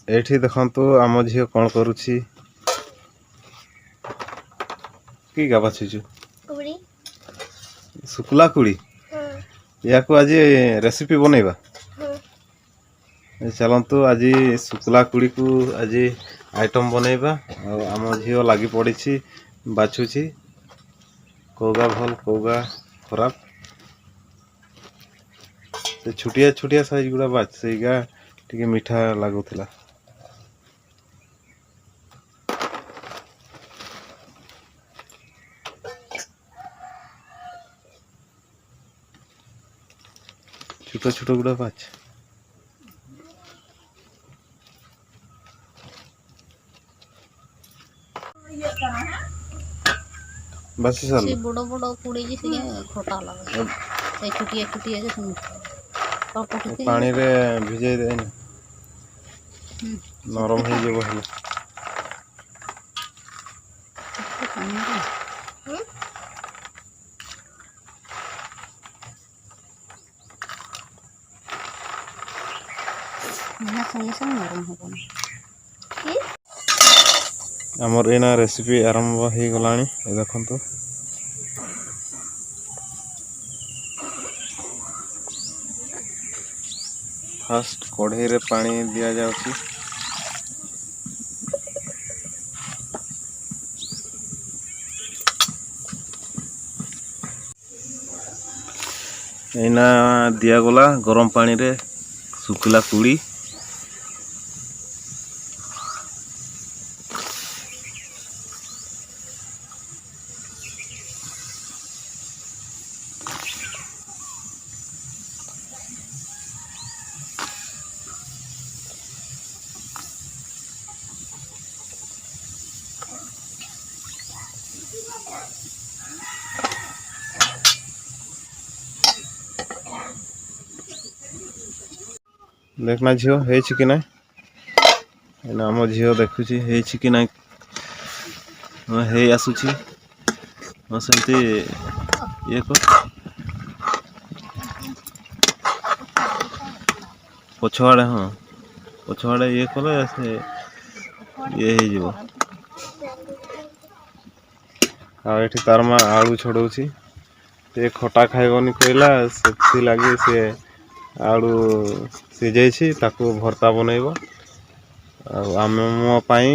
एठी देखंतु आम झील कौन करुछि की गा बाछुछु कुड़ी सुकुला कुड़ी या को आज रेसिपी बनेबा चलतु आज सुकुला कुड़ी को आज आइटम बनेबा आम झील लगी पड़ी बाछुछि कौगा भल कौगा खराब से छुटिया छुटिया साइज गुड़ा बाछ सेगा टिके मीठा लागुला छोट छोट गुड़ा बाछ बस से बड़ बड़ कुड़ी जी से खटा लगे ए छुटिया छुटिया के सुन पानी रे भिजै दे नरम हो जब हेले संगे संगे नरम हो आमर एना रेसिपी आरंभ हो गलानी देखंतु फास्ट कढ़ई रे पानी दिया जाउची एना दिया गला गरम पानी रे सुखला कुड़ी देखना झील है कि ना आम झील देखुची है कि ना है आसुची हाँ सेमती ये पछुआड़े हाँ पछुआड़े ये कले से ये हो आठी तार माँ आलू छड़ौची ते खटा खाइबनी कहला से लगी से आलू सीझे ताकू भर्ता बनइब आम मो पाई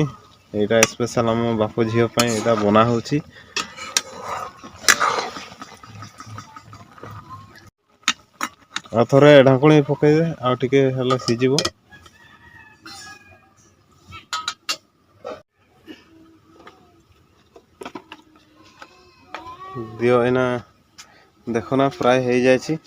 एटा स्पेशल आम बाप झील पाई एटा बना होची आ थरे ढाकुणी पकई दे आ टिके हला सीझिबो दियो एना देखो ना फ्राई हो जाए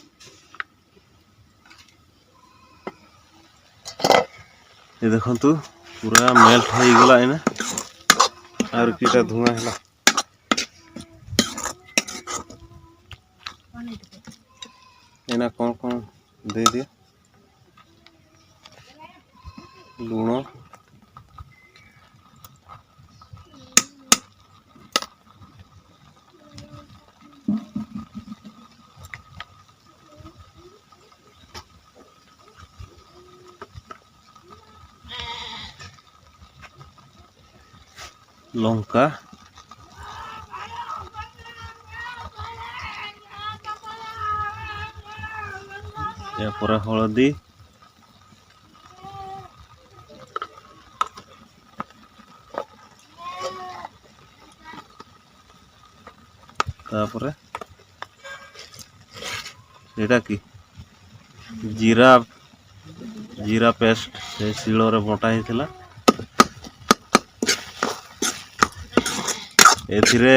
ये देखंतु पूरा मेल्ट हो गला एना और कीटा धुआं है एना कौन कौन दे दिया लूण लंका या पर हलदी तापर एटा की जीरा जीरा पेस्ट से शिलो रे बटा हेतिला एथिरे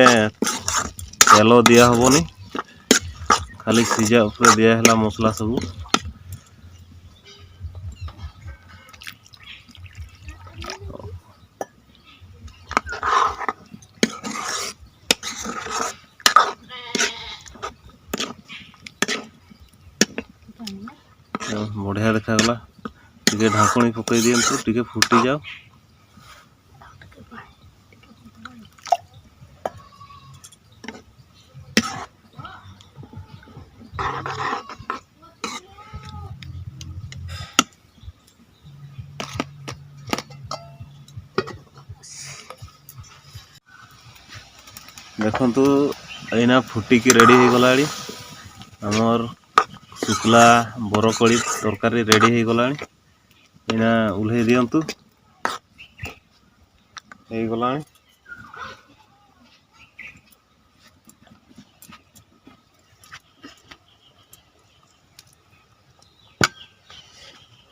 तेल दिया हबनी खाली सीजा ऊपर दिया है मसला सब बढ़िया देखागला टिके ढाकुणी पकई दियंतु टिके फुटी जाओ ଦେଖନ୍ତୁ ଏଇନା ଫୁଟିକି ରେଡ଼ି ହେଇଗଲାଣି। ଆମର ଶୁଖିଲା ବରକୋଳି ତରକାରୀ ରେଡ଼ି ହେଇଗଲାଣି। ଏଇନା ଓହ୍ଲେଇ ଦିଅନ୍ତୁ। ହେଇଗଲାଣି।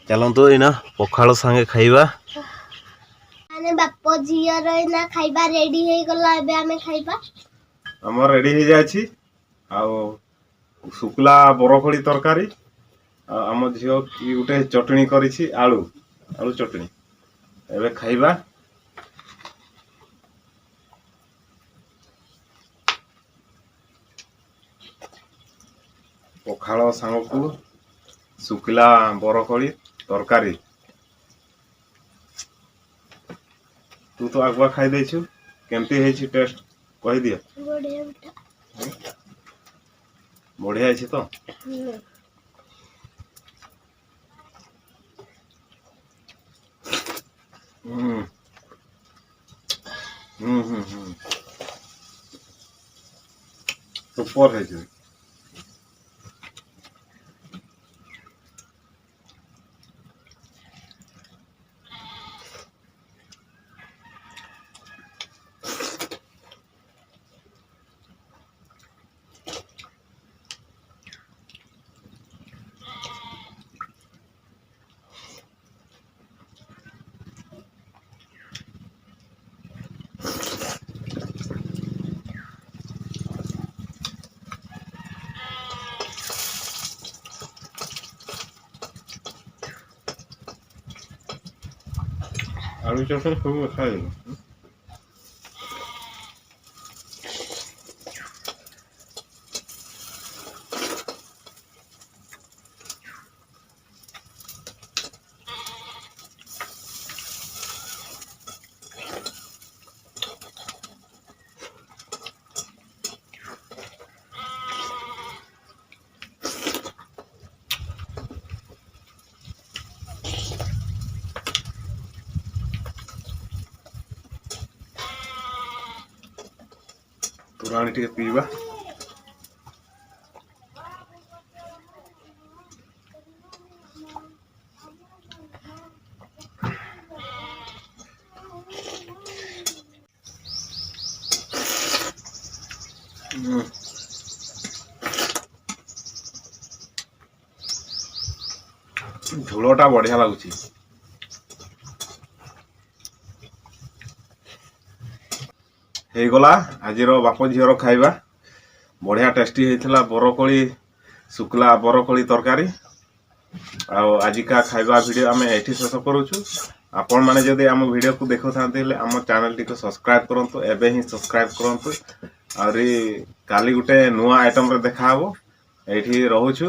ଚାଲନ୍ତୁ ଏଇନା ପଖାଳ ସାଙ୍ଗେ ଖାଇବା। ବାପ ଝିଅର ଏଇନା ଖାଇବା ରେଡି ହେଇଗଲା, ଏବେ ଆମେ ଖାଇବା। ଆମର ରେଡ଼ି ହେଇଯାଇଛି। ଆଉ ଶୁଖିଲା ବରକୋଳି ତରକାରୀ, ଆଉ ଆମ ଝିଅ କି ଗୋଟେ ଚଟଣି କରିଛି, ଆଳୁ ଚଟଣି। ଏବେ ଖାଇବା। ପଖାଳ ସାଙ୍ଗକୁ ଶୁଖିଲା ବରକୋଳି ତରକାରୀ। ତୁ ତ ଆଗୁଆ ଖାଇ ଦେଇଛୁ, କେମିତି ହେଇଛି ଟେଷ୍ଟ କହିଦିଅ। ବଢିଆ ହେଇଛି ତ। ସୁପର ହେଇଛି। ଆଳୁ ଚଟଣି ସବୁ ଖାଇଦେଲୁ। ତୋରାଣି ଟିକେ ପିଇବା। ଝୋଳଟା ବଢିଆ ଲାଗୁଛି। ହେଇଗଲା ଆଜିର ବାପ ଝିଅର ଖାଇବା। ବଢିଆ ଟେଷ୍ଟି ହେଇଥିଲା ବରକୋଳି, ଶୁଖିଲା ବରକୋଳି ତରକାରୀ। ଆଉ ଆଜିକା ଖାଇବା ଭିଡ଼ିଓ ଆମେ ଏଠି ଶେଷ କରୁଛୁ। ଆପଣମାନେ ଯଦି ଆମ ଭିଡ଼ିଓକୁ ଦେଖୁଥାନ୍ତି ହେଲେ ଆମ ଚ୍ୟାନେଲଟିକୁ ସବସ୍କ୍ରାଇବ୍ କରନ୍ତୁ। ଏବେ ହିଁ ସବସ୍କ୍ରାଇବ୍ କରନ୍ତୁ। ଆହୁରି କାଲି ଗୋଟେ ନୂଆ ଆଇଟମରେ ଦେଖାହବ। ଏଇଠି ରହୁଛୁ।